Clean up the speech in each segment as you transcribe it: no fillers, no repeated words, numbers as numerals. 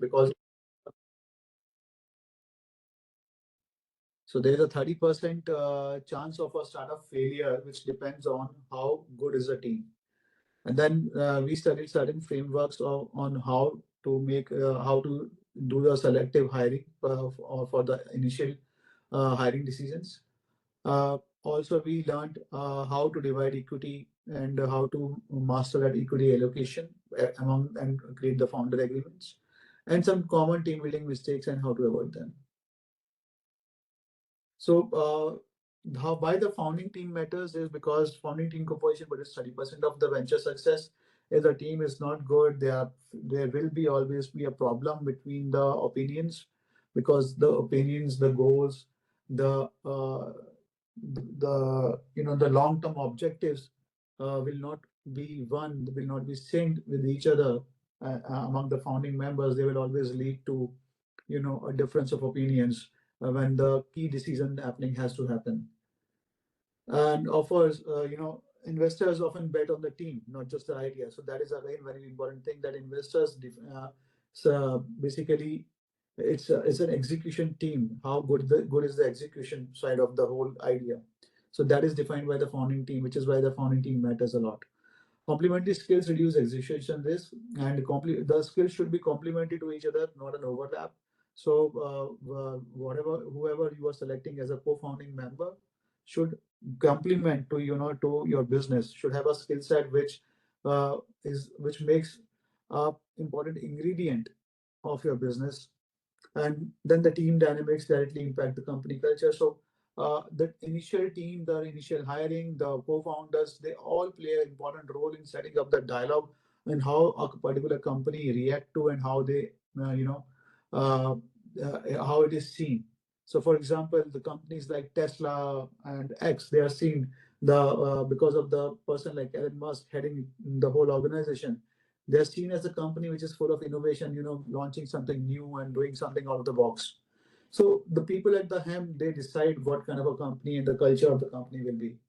because so there is a 30% chance of a startup failure, which depends on how good is the team. And then we studied certain frameworks on how to do the selective hiring for the initial hiring decisions. Also, we learned how to divide equity and how to master that equity allocation among and create the founder agreements, and some common team building mistakes and how to avoid them. So, how why the founding team matters is because founding team composition, but it's 30% of the venture success. If the team is not good, there will be always be a problem between the opinions, because the opinions, the goals, the long term objectives will not be one, will not be synced with each other among the founding members. They will always lead to a difference of opinions when the key decision happening has to happen. And offers, investors often bet on the team, not just the idea. So that is again very important thing, that investors so basically it's an execution team. How good is the execution side of the whole idea? So that is defined by the founding team, which is why the founding team matters a lot. Complementary skills reduce execution risk, and the skills should be complementary to each other, not an overlap. So, whoever you are selecting as a co-founding member should complement to your business. Should have a skill set which makes a important ingredient of your business, and then the team dynamics directly impact the company culture. So the initial team, the initial hiring, the co-founders, they all play an important role in setting up the dialogue and how a particular company react to, and how they uh, how it is seen. So for example, the companies like Tesla and X, they are seen because of the person like Elon Musk heading the whole organization. They're seen as a company which is full of innovation, launching something new and doing something out of the box. So the people at the helm, they decide what kind of a company and the culture of the company will be.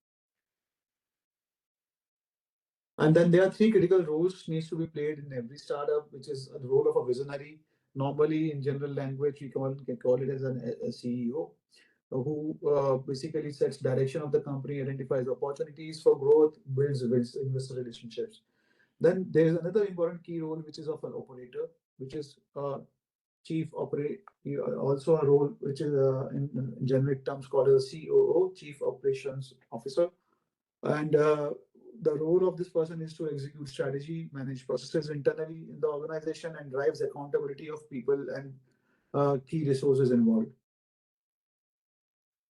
And then there are three critical roles needs to be played in every startup, which is the role of a visionary. Normally, in general language, we call it as a CEO, who basically sets direction of the company, identifies opportunities for growth, builds investor relationships. Then there is another important key role, which is of an operator, which is chief operate, also a role which is in generic terms called as COO, Chief Operations Officer. And the role of this person is to execute strategy, manage processes internally in the organization, and drives accountability of people and key resources involved.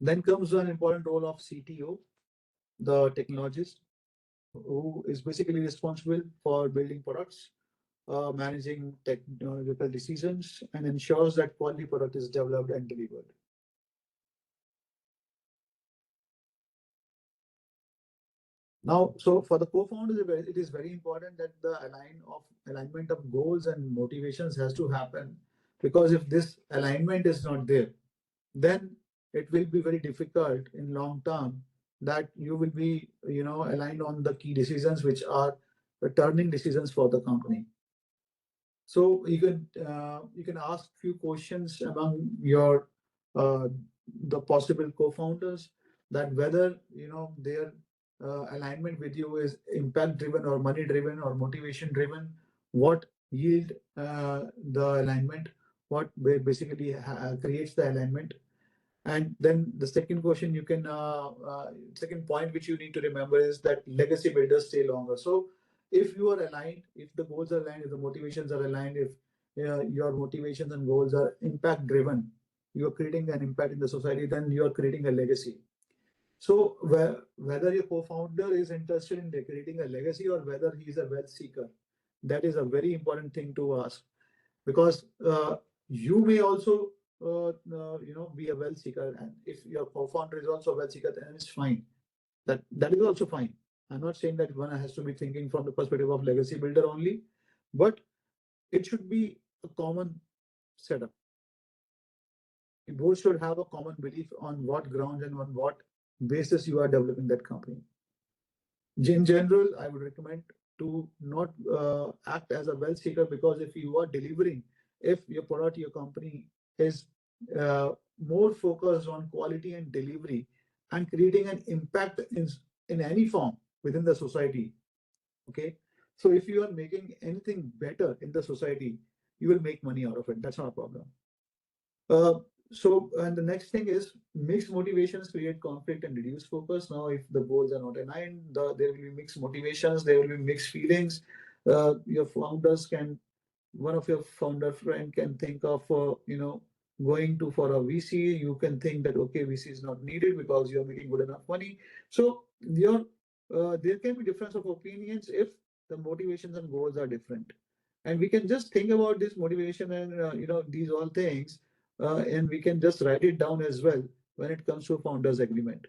Then comes an important role of CTO, the technologist, who is basically responsible for building products, managing technical decisions, and ensures that quality product is developed and delivered. Now, so for the co-founders, it is very important that the alignment of goals and motivations has to happen, because if this alignment is not there, then it will be very difficult in long term that you will be aligned on the key decisions which are the turning decisions for the company. So you can ask few questions among your the possible co-founders, that whether their alignment with you is impact driven or money driven or motivation driven, what yield the alignment, what basically creates the alignment. And then the second question you can second point which you need to remember is that legacy builders stay longer. So if you are aligned, if the goals are aligned, if the motivations are aligned, if your motivations and goals are impact driven, you are creating an impact in the society, then you are creating a legacy. So whether your co-founder is interested in creating a legacy or whether he is a wealth seeker, that is a very important thing to ask, because you may also be a wealth seeker, and if your co-founder is also a wealth seeker, then it's fine. That is also fine. I'm not saying that one has to be thinking from the perspective of legacy builder only, but it should be a common setup. You both should have a common belief on what grounds and on what basis you are developing that company. In general, I would recommend to not act as a wealth seeker, because if you are delivering if your product, your company is uh, more focused on quality and delivery and creating an impact in any form within the society. Okay. So if you are making anything better in the society, you will make money out of it. That's not a problem. Uh, and the next thing is mixed motivations create conflict and reduce focus. Now, if the goals are not aligned, there will be mixed motivations, there will be mixed feelings. Your founders can One of your founder friend can think of going to for a VC. You can think that okay, VC is not needed because you're making good enough money. So there can be difference of opinions if the motivations and goals are different, and we can just think about this motivation and these all things, and we can just write it down as well when it comes to founders agreement.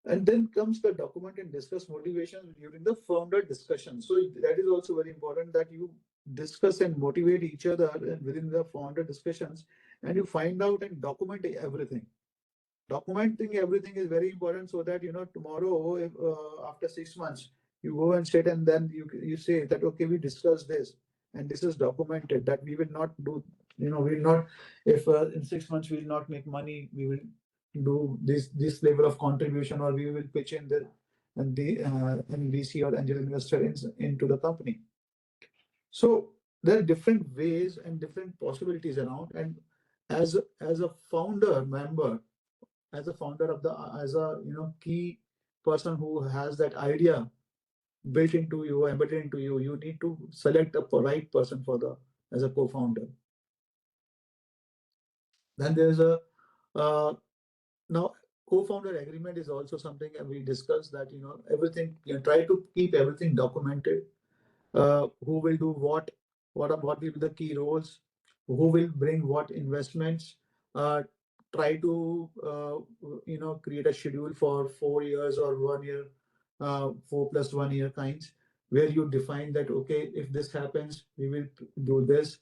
And then comes the document and discuss motivation during the founder discussion. So that is also very important that you discuss and motivate each other within the founder discussions, and you find out and document everything. Documenting everything is very important so that tomorrow, if, after 6 months, you go and sit and then you say that okay, we discussed this and this is documented, that we will not do, we will not, if in 6 months we will not make money, we will do this level of contribution, or we will pitch in the VC or angel investor into the company. So there are different ways and different possibilities around, and as a founder member, as a founder of the as a key person who has that idea built into you, embedded into you, you need to select a right person for the as a co-founder. Then there's a uh, now co-founder agreement is also something that we discussed, that everything, try to keep everything documented. Who will do what will be the key roles, who will bring what investments. Uh, Try to create a schedule for 4 years or 1 year, 4 plus 1 year kinds, where you define that okay, if this happens, we will do this.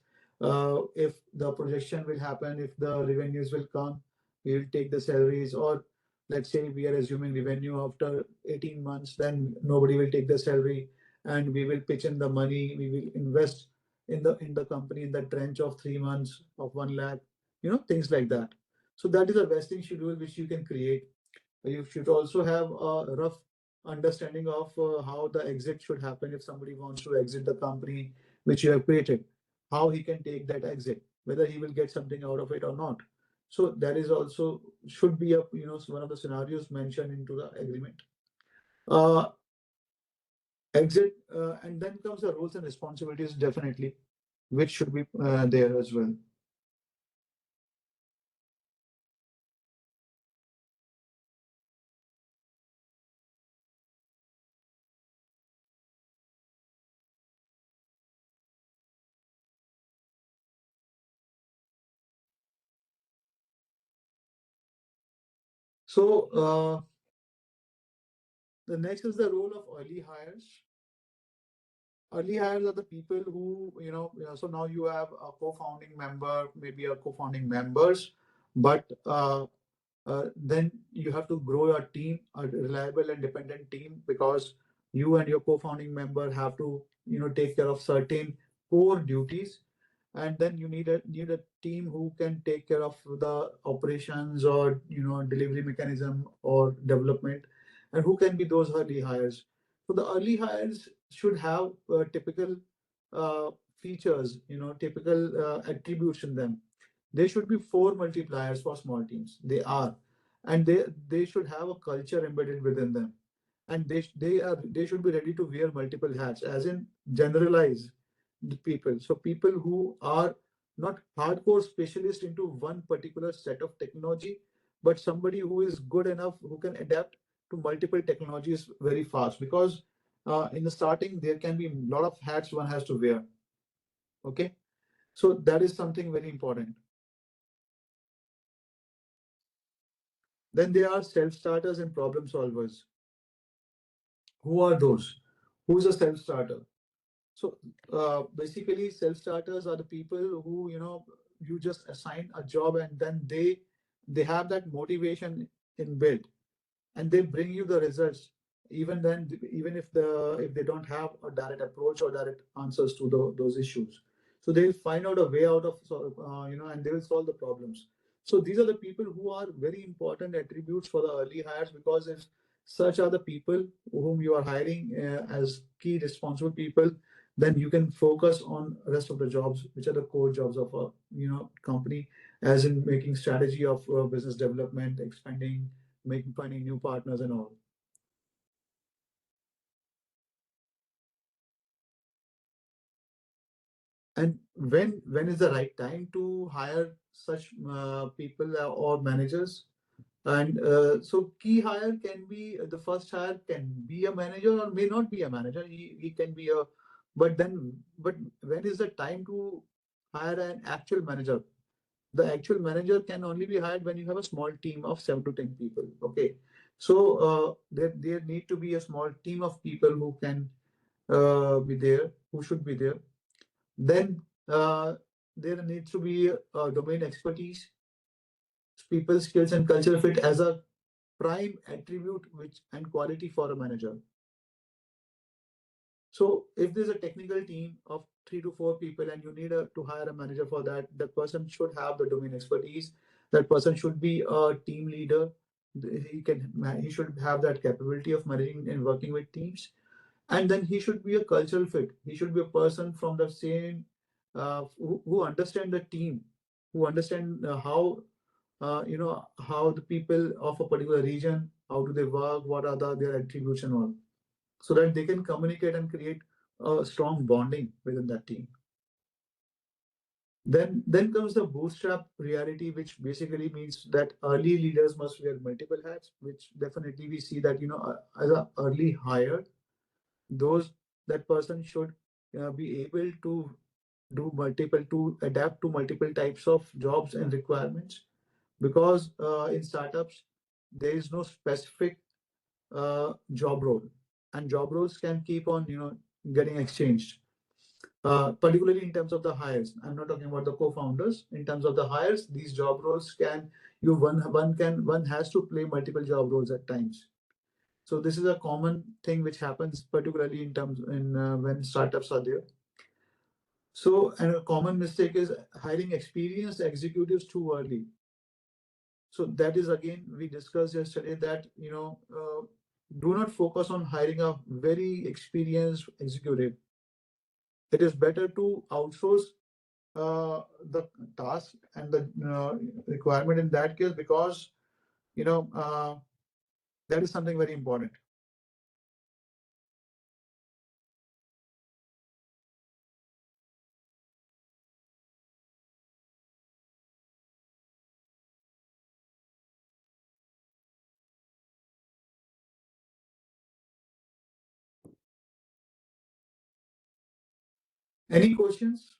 If the projection will happen, if the revenues will come, we will take the salaries. Or let's say we are assuming revenue after 18 months, then nobody will take the salary, and we will pitch in the money. We will invest in the company in the tranche of 3 months of 1 lakh, things like that. So that is a vesting schedule which you can create. You should also have a rough understanding of how the exit should happen if somebody wants to exit the company which you have created, how he can take that exit, whether he will get something out of it or not. So that is also should be one of the scenarios mentioned into the agreement. Uh, Exit, and then comes the roles and responsibilities, definitely, which should be there as well. So the next is the role of early hires. Early hires are the people who, so now you have a co-founding member, maybe a co-founding members, but then you have to grow your team, a reliable and dependent team, because you and your co-founding member have to, take care of certain core duties. And then you need a team who can take care of the operations or delivery mechanism or development, and who can be those early hires. So the early hires should have typical uh, features, typical attributes in them. There should be four multipliers for small teams. They are, and they should have a culture embedded within them, and they should be ready to wear multiple hats, as in generalize the people. So people who are not hardcore specialists into one particular set of technology, but somebody who is good enough who can adapt to multiple technologies very fast. Because in the starting there can be a lot of hats one has to wear. Okay, so that is something very important. Then there are self-starters and problem solvers. Who are those? Who's a self-starter? So basically, self-starters are the people who you just assign a job, and then they have that motivation inbuilt, and they bring you the results. Even then, even if they don't have a direct approach or direct answers to those issues. So they'll find out a way out of, and they will solve the problems. So these are the people who are very important attributes for the early hires, because if such are the people whom you are hiring as key responsible people, then you can focus on rest of the jobs, which are the core jobs of a company, as in making strategy of business development, expanding, making finding new partners and all. And when is the right time to hire such people or managers? And so key hire can be the first hire can be a manager or may not be a manager. He can be a, but when is the time to hire an actual manager? The actual manager can only be hired when you have a small team of 7 to 10 people. Okay, so there need to be a small team of people who can be there, who should be there. Then there needs to be domain expertise, people skills, and culture fit as a prime attribute which and quality for a manager. So if there's a technical team of 3 to 4 people and you need to hire a manager for that, that person should have the domain expertise. That person should be a team leader. He should have that capability of managing and working with teams. And then he should be a cultural fit. He should be a person from the same who understand the team, who understand how the people of a particular region, how do they work, what are their attributes and all, so that they can communicate and create a strong bonding within that team. Then comes the bootstrap reality, which basically means that early leaders must wear multiple hats, which definitely we see that as an early hire, those that person should be able to to adapt to multiple types of jobs and requirements, because in startups there is no specific job role, and job roles can keep on getting exchanged, particularly in terms of the hires. I'm not talking about the co-founders. In terms of the hires, these job roles can you one has to play multiple job roles at times. So this is a common thing which happens particularly in terms in when startups are there. So, and a common mistake is hiring experienced executives too early. So that is again, we discussed yesterday that, do not focus on hiring a very experienced executive. It is better to outsource the task and the requirement in that case, because, you know, uh, that is something very important. Any questions?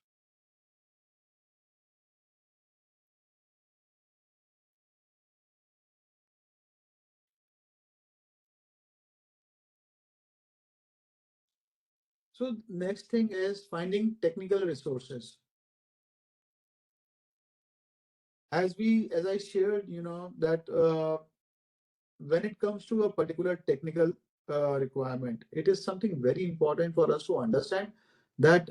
So next thing is finding technical resources. As I shared, that when it comes to a particular technical requirement, it is something very important for us to understand that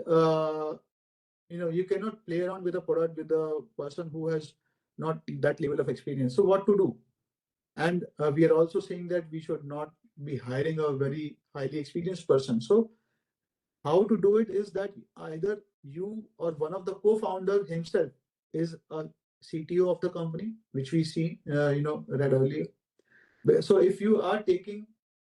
you cannot play around with a product with a person who has not that level of experience. So what to do? And we are also saying that we should not be hiring a very highly experienced person. So how to do it is that either you or one of the co-founder himself is a CTO of the company, which we see, read earlier. So if you are taking,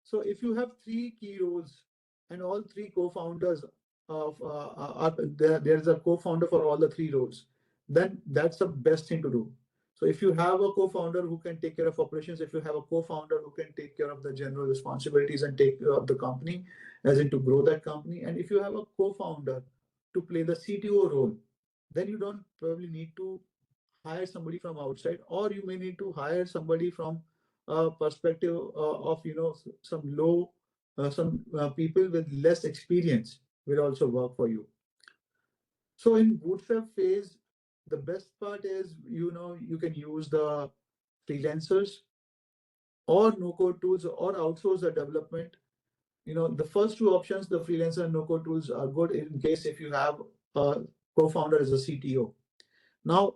so if you have three key roles and all three co-founders of are there's a co-founder for all the three roles, then that's the best thing to do. So if you have a co-founder who can take care of operations, if you have a co-founder who can take care of the general responsibilities and take care of the company, as in to grow that company, and if you have a co-founder to play the CTO role, then you don't probably need to hire somebody from outside, or you may need to hire somebody from a perspective of some low some people with less experience will also work for you. So in bootstrap phase, the best part is you can use the freelancers or no code tools or outsource the development. The first two options, the freelancer and no code tools, are good in case if you have co-founder is a CTO. Now,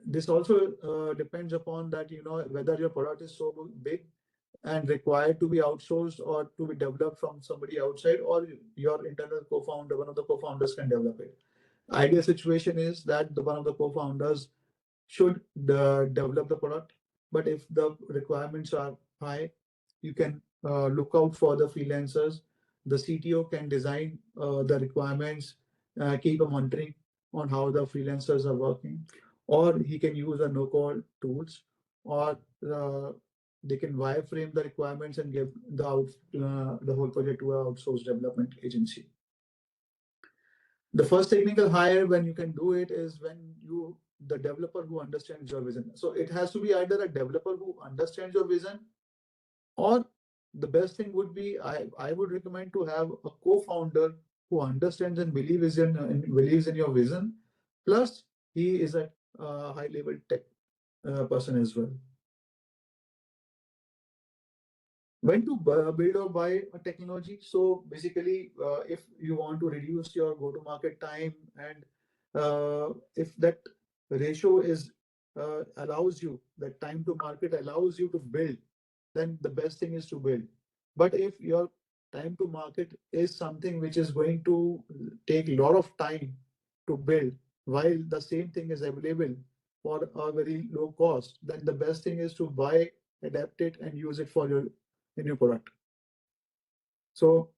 this also depends upon that, whether your product is so big and required to be outsourced or to be developed from somebody outside, or your internal co-founder, one of the co-founders can develop it. Ideal situation is that the one of the co-founders should develop the product. But if the requirements are high, you can look out for the freelancers. The CTO can design the requirements, keep a monitoring on how the freelancers are working, or he can use a no-code tools, or they can wireframe the requirements and give the whole project to an outsourced development agency. The first technical hire when you can do it is when the developer who understands your vision. So it has to be either a developer who understands your vision, or the best thing would be, I would recommend to have a co-founder who understands and believes in your vision, plus he is a high level tech person as well. When to build or buy a technology. So basically, if you want to reduce your go-to-market time, and if that ratio is allows you, that time to market allows you to build, then the best thing is to build. But if your time to market is something which is going to take a lot of time to build, while the same thing is available for a very low cost, then the best thing is to buy, adapt it, and use it for your in your product. So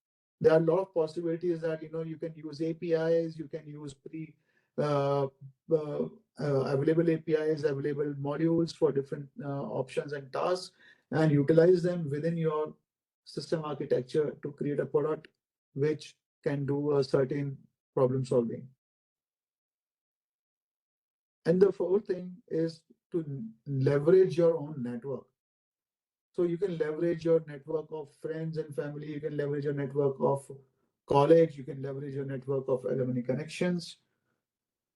there are a lot of possibilities that you can use APIs, you can use uh, uh, available APIs, available modules for different options and tasks, and utilize them within your system architecture to create a product which can do a certain problem solving. And the fourth thing is to leverage your own network. So you can leverage your network of friends and family, you can leverage your network of college, you can leverage your network of alumni connections.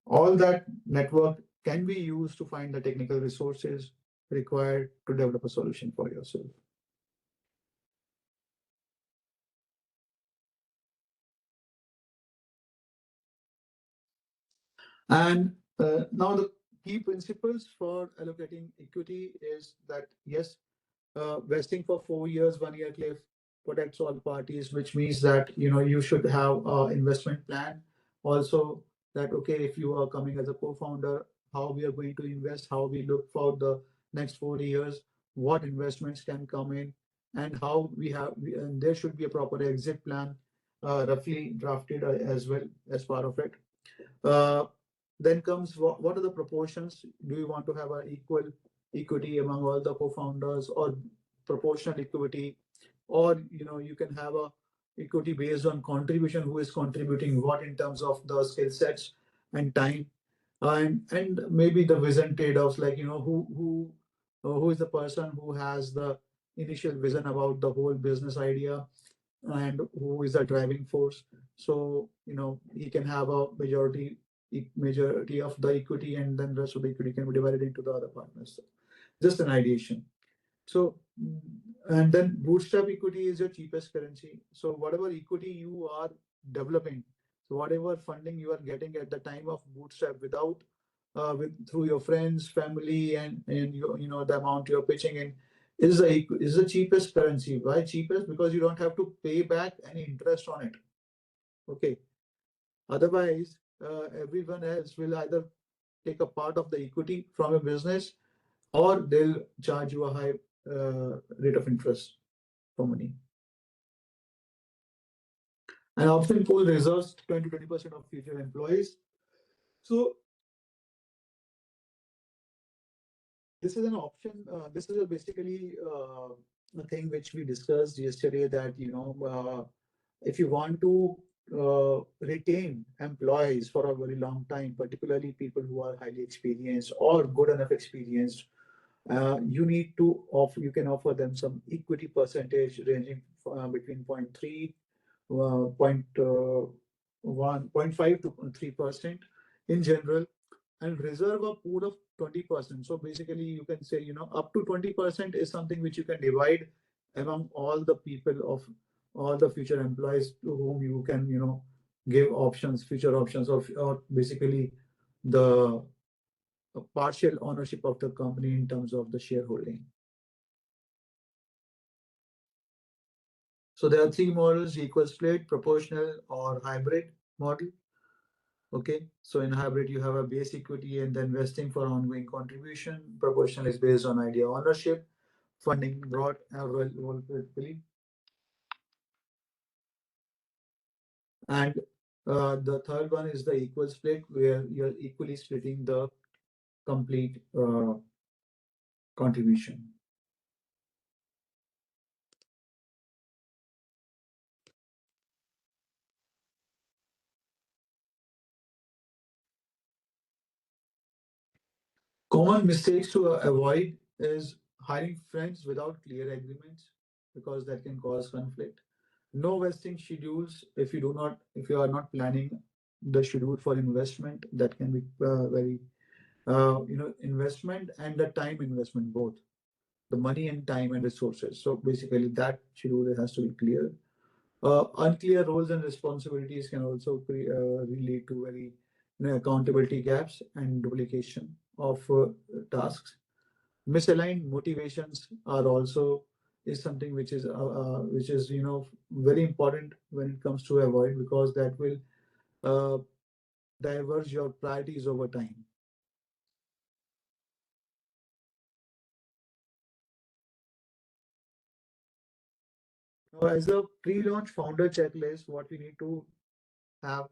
All that network can be used to find the technical resources required to develop a solution for yourself. And now the key principles for allocating equity is that, yes, vesting for 4 years, 1 year cliff protects all parties, which means that you should have an investment plan. Also, that okay, if you are coming as a co-founder, how we are going to invest, how we look for the next 4 years, what investments can come in, and how and there should be a proper exit plan, roughly drafted as well as part of it. Uh, then comes what are the proportions? Do you want to have an equal equity among all the co-founders, or proportional equity, or you can have a equity based on contribution, who is contributing what in terms of the skill sets and time, and maybe the vision trade-offs, like who is the person who has the initial vision about the whole business idea, and who is the driving force. So he can have a majority of the equity, and then rest of the equity can be divided into the other partners. Just an ideation. So, and then bootstrap equity is your cheapest currency. So whatever equity you are developing, so whatever funding you are getting at the time of bootstrap, without through your friends, family, and the amount you're pitching in, is the cheapest currency. Why cheapest? Because you don't have to pay back any interest on it. Okay. Otherwise, everyone else will either take a part of the equity from a business, or they'll charge you a high rate of interest for money. And option pool reserves 20% of future employees. So this is an option. This is basically a thing which we discussed yesterday, that if you want to retain employees for a very long time, particularly people who are highly experienced or good enough experienced, you need to offer, you can offer them some equity percentage ranging between 0.3, 0.1, 0.5 to 3% in general, and reserve a pool of 20%. So basically, you can say, up to 20% is something which you can divide among all the people of all the future employees to whom you can, give options, future options, or basically the partial ownership of the company in terms of the shareholding. So there are three models: equal split, proportional, or hybrid model. Okay, so in hybrid, you have a base equity and then vesting for ongoing contribution. Proportional is based on idea ownership, funding brought relatively. And the third one is the equal split, where you're equally splitting the complete contribution. Common mistakes to avoid is hiring friends without clear agreements, because that can cause conflict. No vesting schedules if you are not planning the schedule for investment, that can be very investment and the time investment, both the money and time and resources. So basically, that schedule has to be clear. Unclear roles and responsibilities can also lead to very accountability gaps and duplication of tasks. Misaligned motivations are also is something which is very important when it comes to avoid, because that will uh, diverge your priorities over time. Now, as a pre-launch founder checklist, what we need to have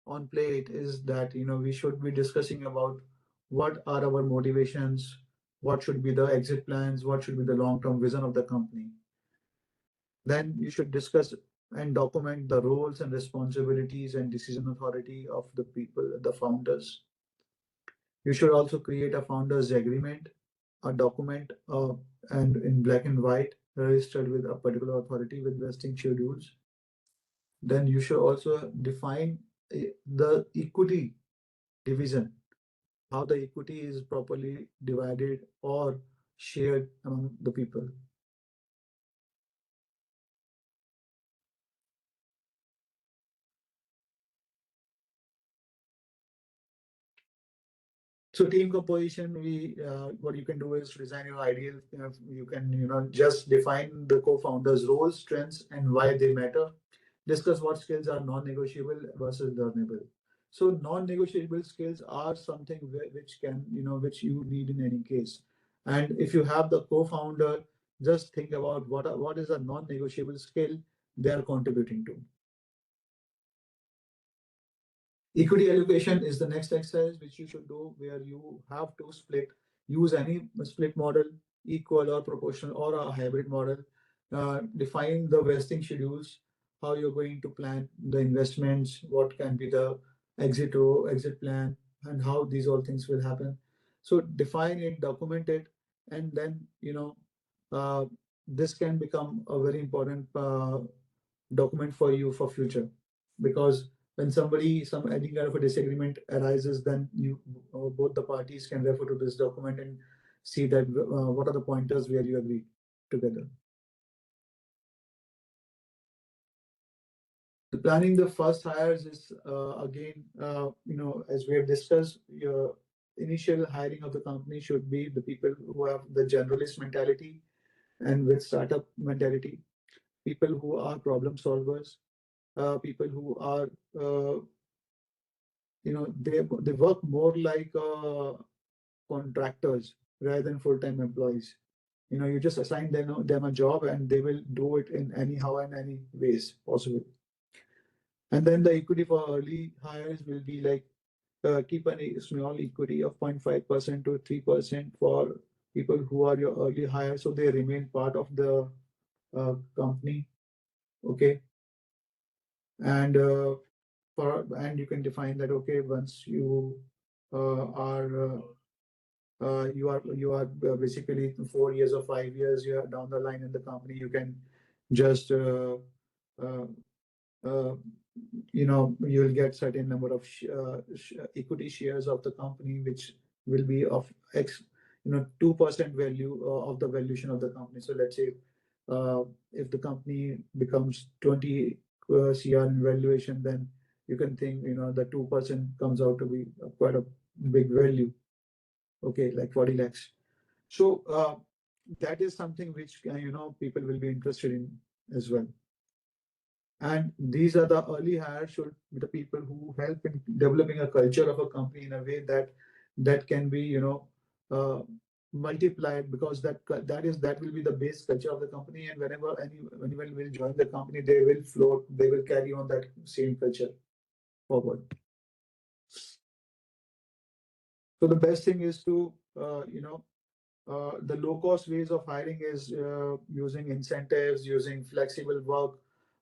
on plate is that we should be discussing about what are our motivations, what should be the exit plans, what should be the long-term vision of the company. Then you should discuss and document the roles and responsibilities and decision authority of the people, the founders. You should also create a founders agreement, a document, and in black and white, registered with a particular authority with vesting schedules. Then you should also define the equity division, how the equity is properly divided or shared among the people. So team composition, we what you can do is design your ideal. You can just define the co-founders' roles, strengths, and why they matter. Discuss what skills are non-negotiable versus learnable. So non-negotiable skills are something which can which you need in any case. And if you have the co-founder, just think about what is a non-negotiable skill they are contributing to. Equity allocation is the next exercise which you should do, where you have to use any split model, equal or proportional or a hybrid model. Define the vesting schedules, how you're going to plan the investments, what can be the exit plan, and how these all things will happen. So define it, document it, and then uh, this can become a very important document for you for future, because when some any kind of a disagreement arises, then you both the parties can refer to this document and see that what are the pointers where you agree together. The planning the first hires is again as we have discussed, your initial hiring of the company should be the people who have the generalist mentality and with startup mentality, people who are problem solvers, people who are they work more like contractors rather than full-time employees. You just assign them a job and they will do it in anyhow and any ways possible. And then the equity for early hires will be like keep a small equity of 0.5% to 3% for people who are your early hires, so they remain part of the company. Okay, and and you can define that, okay, once you are you are basically 4 years or 5 years you are down the line in the company, you can just uh, uh, you'll get certain number of equity shares of the company, which will be of x 2% value of the valuation of the company. So let's say if the company becomes 20 cr in valuation, then you can think, the 2% comes out to be quite a big value. Okay, like 40 lakhs. So that is something which people will be interested in as well. And these are the early hires should be the people who help in developing a culture of a company in a way that can be uh, multiplied, because that will be the base culture of the company. And whenever anyone will join the company, they will float, they will carry on that same culture forward. So the best thing is to the low cost ways of hiring is using incentives, using flexible work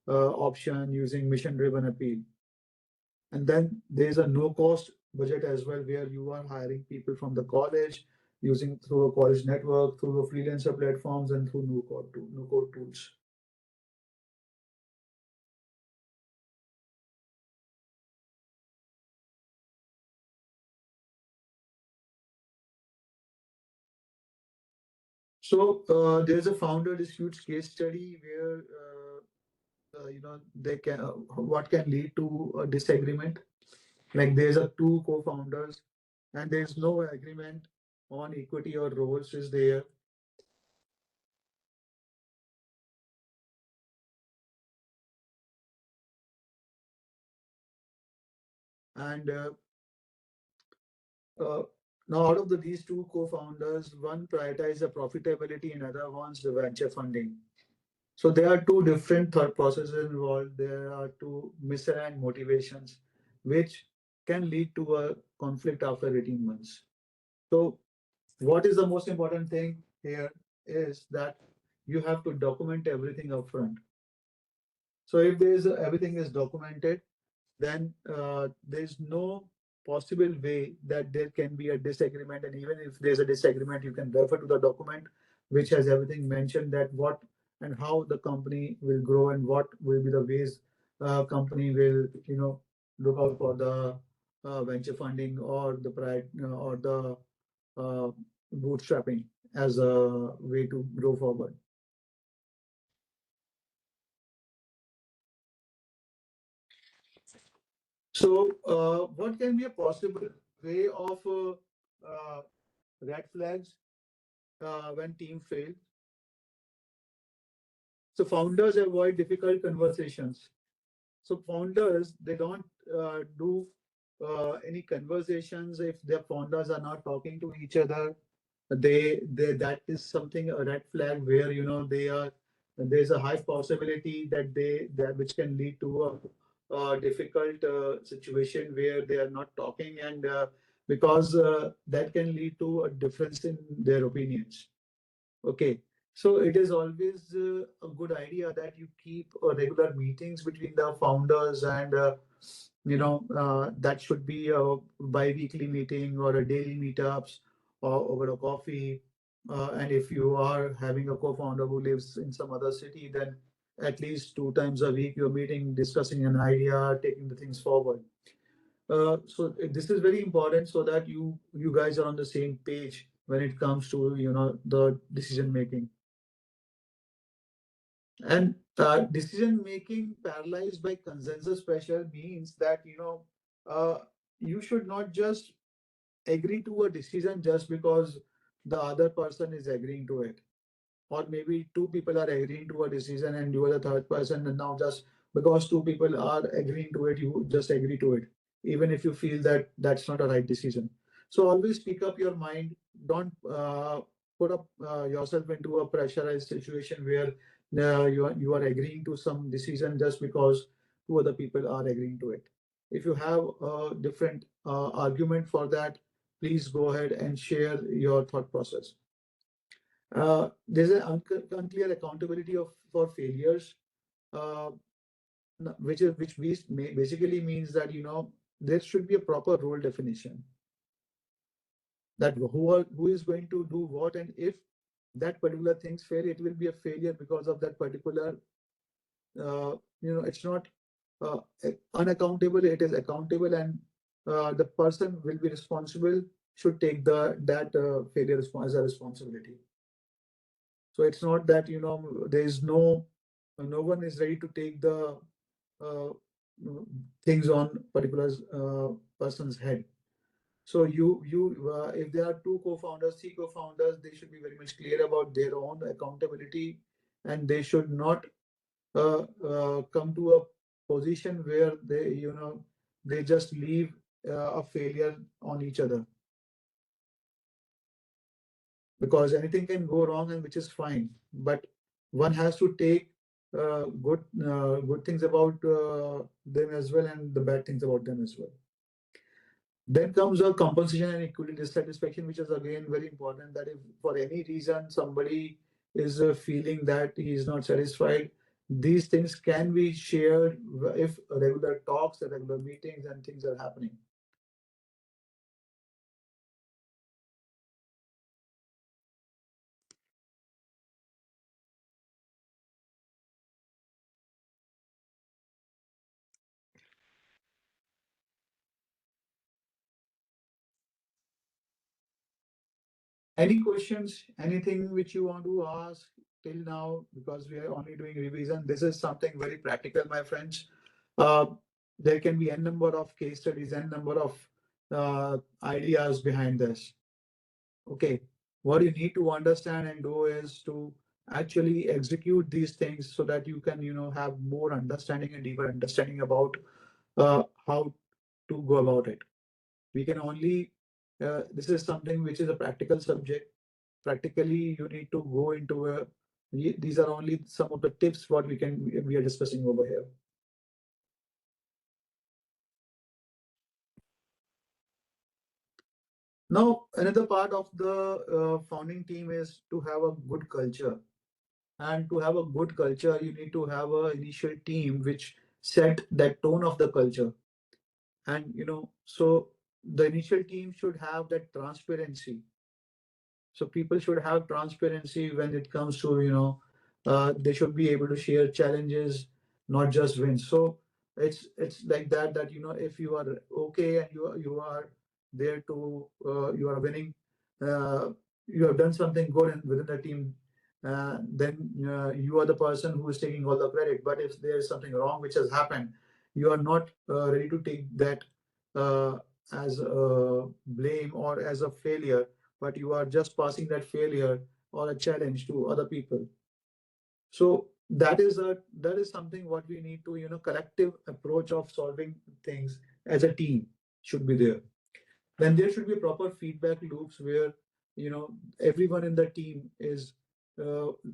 option, using mission driven appeal. And then there's a no cost budget as well, where you are hiring people from the college, using through a college network, through the freelancer platforms, and through no code tools. So there's a founder disputes case study where they can what can lead to a disagreement. Like there's a two co-founders and there's no agreement on equity or roles is there. And uh, now out of these two co-founders, one prioritizes the profitability and other wants the venture funding. So there are two different thought processes involved. There are two misaligned motivations, which can lead to a conflict after 18 months. So what is the most important thing here is that you have to document everything upfront. So if everything is documented, then there's no possible way that there can be a disagreement. And even if there's a disagreement, you can refer to the document which has everything mentioned, that what and how the company will grow and what will be the ways company will look out for the venture funding or the pride or the uh, bootstrapping as a way to grow forward. So, what can be a possible way of red flags when team fail? So, founders avoid difficult conversations. So, founders they don't do any conversations if their founders are not talking to each other. They that is something a red flag where they are there's a high possibility that that which can lead to a difficult situation where they are not talking, and because that can lead to a difference in their opinions. Okay, so it is always a good idea that you keep regular meetings between the founders, and that should be a bi-weekly meeting or a daily meetups or over a coffee. And if you are having a co-founder who lives in some other city, then at least two times a week you're meeting, discussing an idea, taking the things forward. So this is very important so that you guys are on the same page when it comes to the decision making. And decision making paralyzed by consensus pressure means that uh, you should not just agree to a decision just because the other person is agreeing to it, or maybe two people are agreeing to a decision and you are the third person, and now just because two people are agreeing to it, you just agree to it, even if you feel that that's not a right decision. So always speak up your mind. Don't put up yourself into a pressurized situation where you are agreeing to some decision just because two other people are agreeing to it. If you have a different argument for that, please go ahead and share your thought process. There's an unclear accountability of for failures, uh, which basically means that there should be a proper role definition, that who is going to do what, and if that particular things fail, it will be a failure because of that particular. It's not uh, unaccountable; it is accountable, and the person will be responsible should take the that failure as a responsibility. So it's not that there is no one is ready to take the uh, uh, things on particular person's head. So if there are two co-founders, three co-founders, they should be very much clear about their own accountability, and they should not come to a position where they just leave a failure on each other, because anything can go wrong, and which is fine, but one has to take good things about them as well, and the bad things about them as well. Then comes a compensation and equity dissatisfaction, which is again very important. That if for any reason somebody is feeling that he is not satisfied, these things can be shared if regular talks, regular meetings, and things are happening. Any questions, anything which you want to ask till now? Because we are only doing revision. This is something very practical, my friends. Uh, there can be n number of case studies, n number of ideas behind this. Okay, what you need to understand and do is to actually execute these things so that you can, have more understanding and deeper understanding about how to go about it. We can only, this is something which is a practical subject. Practically, you need to go into a, these are only some of the tips what we are discussing over here. Now, another part of the founding team is to have a good culture. And to have a good culture, you need to have a initial team which set that tone of the culture. And so the initial team should have that transparency. So people should have transparency when it comes to, they should be able to share challenges, not just wins. So it's like that if you are okay and you are there to you are winning, uh, you have done something good within the team, then you are the person who is taking all the credit. But if there is something wrong which has happened, you are not ready to take that uh, as a blame or as a failure, but you are just passing that failure or a challenge to other people. So that is something what we need to, collective approach of solving things as a team should be there. Then there should be proper feedback loops where, everyone in the team is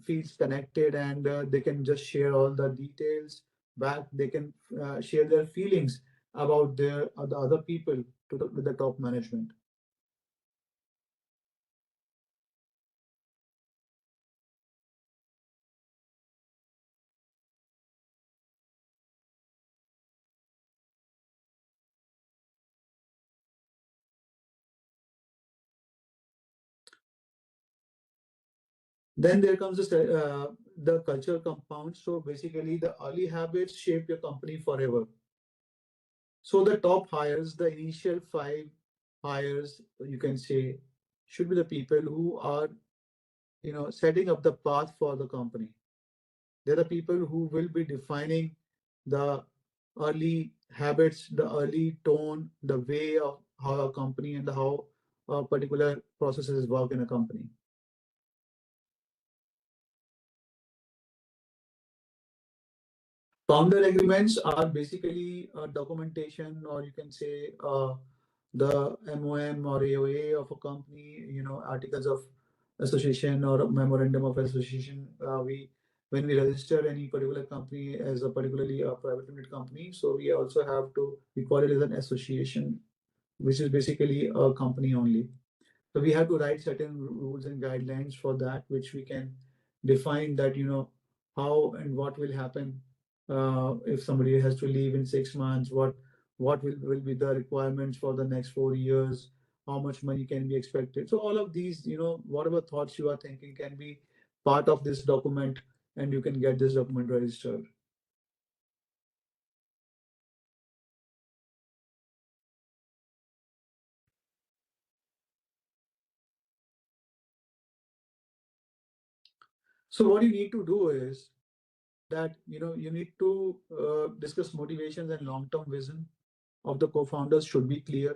feels connected, and they can just share all the details back. They can share their feelings about the other people with the top management. Then there comes the cultural compound. So basically, the early habits shape your company forever. So the top hires, the initial five hires, you can say, should be the people who are, setting up the path for the company. They're the people who will be defining the early habits, the early tone, the way of how a company and how particular processes work in a company. Founder agreements are basically a documentation, or you can say the MOM or AOA of a company, articles of association or a memorandum of association. When we register any particular company as a particularly a private limited company, so we also have to, we call it as an association, which is basically a company only. So we have to write certain rules and guidelines for that, which we can define that, how and what will happen if somebody has to leave in 6 months, what will be the requirements for the next 4 years, how much money can be expected. So all of these, whatever thoughts you are thinking can be part of this document, and you can get this document registered. So what you need to do is that you need to discuss motivations and long-term vision of the co-founders should be clear.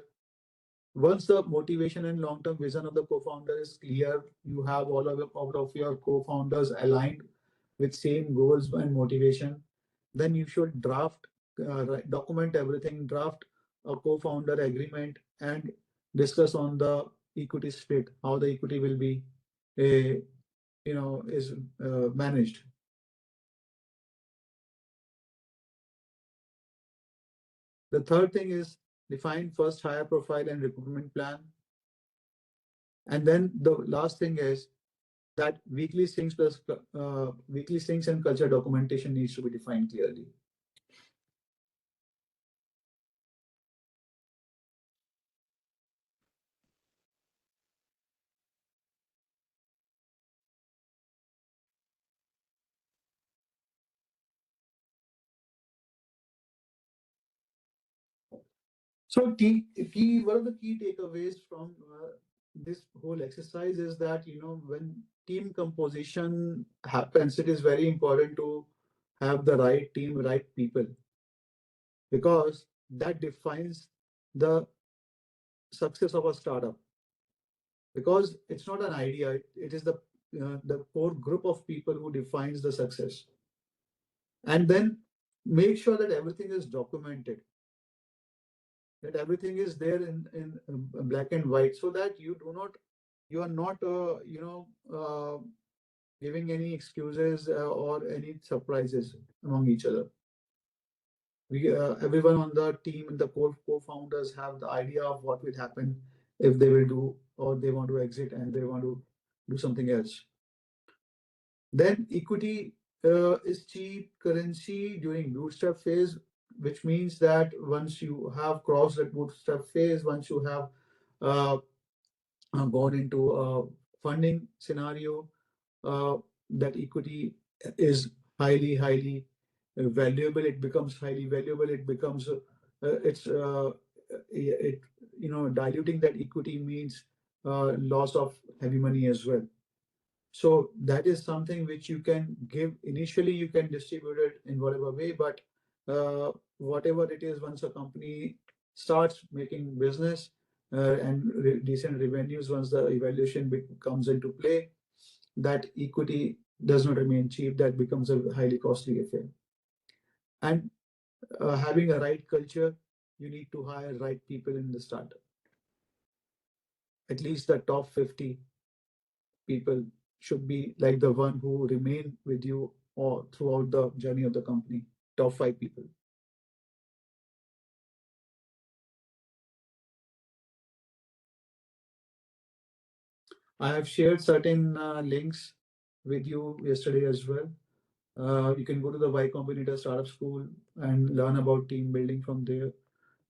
Once the motivation and long-term vision of the co-founder is clear, you have all of your co-founders aligned with same goals and motivation, then you should document everything, draft a co-founder agreement, and discuss on the equity split, how the equity will be, uh, is managed. The third thing is define first hire profile and recruitment plan. And then the last thing is that weekly syncs and culture documentation needs to be defined clearly. So one of the key takeaways from this whole exercise is that when team composition happens, it is very important to have the right team, right people, because that defines the success of a startup. Because it's not an idea; it is the core group of people who defines the success. And then make sure that everything is documented, that everything is there in black and white, so that you are not giving any excuses or any surprises among each other. We Everyone on the team and the co-founders have the idea of what will happen if they will do, or they want to exit and they want to do something else. Then equity is cheap currency during bootstrap phase, which means that once you have crossed that bootstrap phase, once you have uh, gone into a funding scenario, uh, that equity is highly valuable. It becomes highly valuable. It becomes it's it diluting that equity means loss of heavy money as well. So that is something which you can give initially. You can distribute it in whatever way, but whatever it is, once a company starts making business and decent revenues, once the evaluation comes into play, that equity does not remain cheap. That becomes a highly costly affair. And having a right culture, you need to hire right people in the startup. At least the top 50 people should be like the one who remain with you or throughout the journey of the company. Top 5 people. I have shared certain links with you yesterday as well. You can go to the Y Combinator Startup School and learn about team building from there.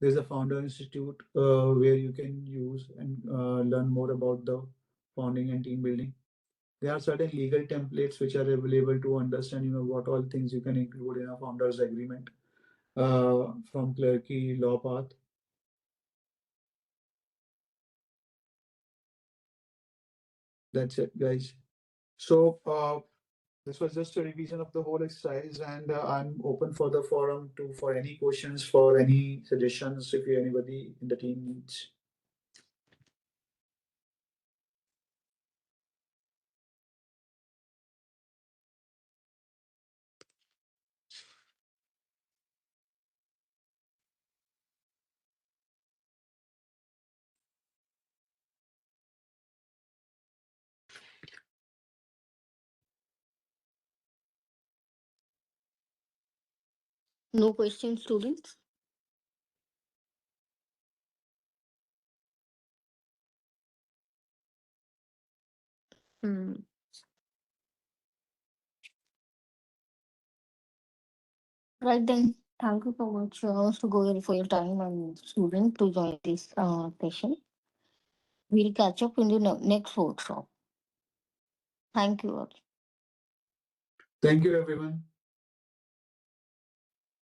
There's a Founder Institute where you can use and learn more about the founding and team building. There are certain legal templates which are available to understand, what all things you can include in a founder's agreement from Clerky Law Path. That's it, guys. So this was just a revision of the whole exercise, and I'm open for the forum to for any questions, for any suggestions, if anybody in the team needs. No questions, students? Hmm. Right then. Thank you so much, Mr. Goyal, for your time and student to join this session. We'll catch up in the next workshop. Thank you all. Thank you, everyone.